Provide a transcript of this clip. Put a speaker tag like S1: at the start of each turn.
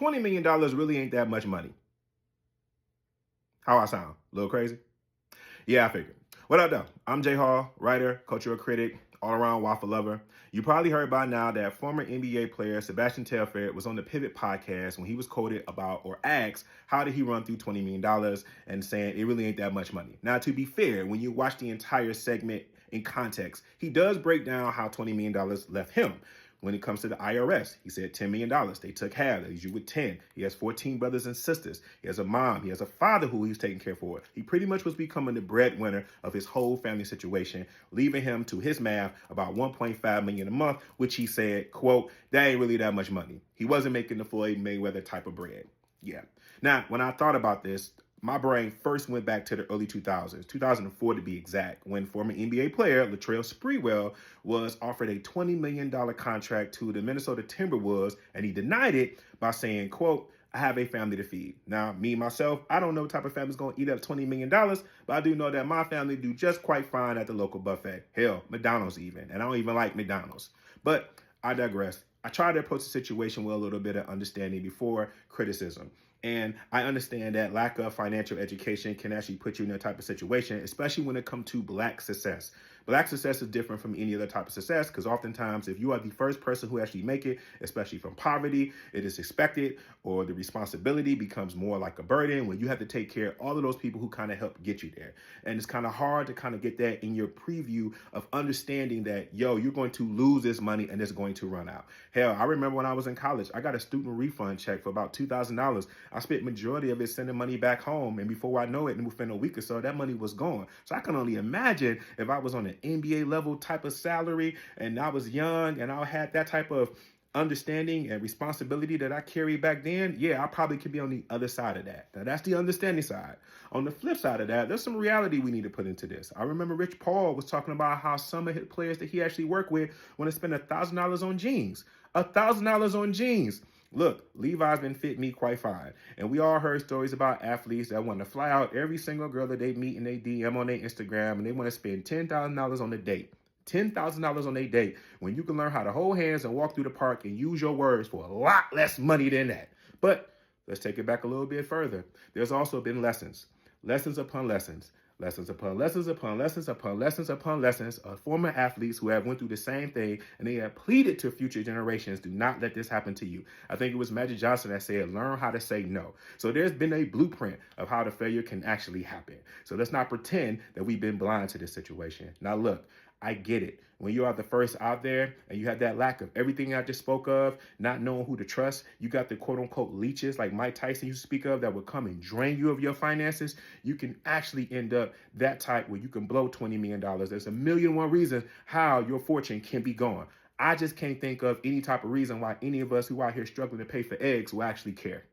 S1: $20 million really ain't that much money. How I sound? A little crazy? Yeah, I figured. What up, though? I'm Jay Hall, writer, cultural critic, all-around waffle lover. You probably heard by now that former NBA player Sebastian Telfair was on the Pivot podcast when he was quoted about or asked how did he run through $20 million and saying it really ain't that much money. Now, to be fair, when you watch the entire segment in context, he does break down how $20 million left him. When it comes to the IRS, he said $10 million. They took half. They leaves you with 10. He has 14 brothers and sisters. He has a mom. He has a father who he's taking care for. He pretty much was becoming the breadwinner of his whole family situation, leaving him, to his math, about $1.5 million a month, which he said, quote, that ain't really that much money. He wasn't making the Floyd Mayweather type of bread. Yeah. Now, when I thought about this, my brain first went back to the early 2000s, 2004 to be exact, when former NBA player Latrell Sprewell was offered a $20 million contract to the Minnesota Timberwolves, and he denied it by saying, quote, I have a family to feed. Now, me, myself, I don't know what type of family's going to eat up $20 million, but I do know that my family do just quite fine at the local buffet. Hell, McDonald's even, and I don't even like McDonald's. But I digress. I try to approach the situation with a little bit of understanding before criticism. And I understand that lack of financial education can actually put you in that type of situation, especially when it comes to Black success. Black success is different from any other type of success because oftentimes if you are the first person who actually make it, especially from poverty, it is expected or the responsibility becomes more like a burden when you have to take care of all of those people who kind of help get you there. And it's kind of hard to kind of get that in your preview of understanding that, yo, you're going to lose this money and it's going to run out. Hell, I remember when I was in college, I got a student refund check for about $2,000. I spent majority of it sending money back home. And before I know it, within a week or so, that money was gone. So I can only imagine if I was on an NBA level type of salary and I was young and I had that type of understanding and responsibility that I carried back then, yeah, I probably could be on the other side of that. Now, that's the understanding side. On the flip side of that, there's some reality we need to put into this. I remember Rich Paul was talking about how some of his players that he actually worked with want to spend $1,000 on jeans. $1,000 on jeans. Look, Levi's been fit me quite fine. And we all heard stories about athletes that want to fly out every single girl that they meet in their DM on their Instagram, and they want to spend $10,000 on a date. $10,000 on a date when you can learn how to hold hands and walk through the park and use your words for a lot less money than that. But let's take it back a little bit further. There's also been lessons upon lessons. Lessons upon lessons upon lessons upon lessons upon lessons of former athletes who have went through the same thing, and they have pleaded to future generations, do not let this happen to you. I think it was Magic Johnson that said, learn how to say no. So there's been a blueprint of how the failure can actually happen. So let's not pretend that we've been blind to this situation. Now look, I get it. When you are the first out there and you have that lack of everything I just spoke of, not knowing who to trust, you got the quote unquote leeches like Mike Tyson used to speak of that would come and drain you of your finances, you can actually end up that type where you can blow $20 million. There's a million and one reasons how your fortune can be gone. I just can't think of any type of reason why any of us who are out here struggling to pay for eggs will actually care.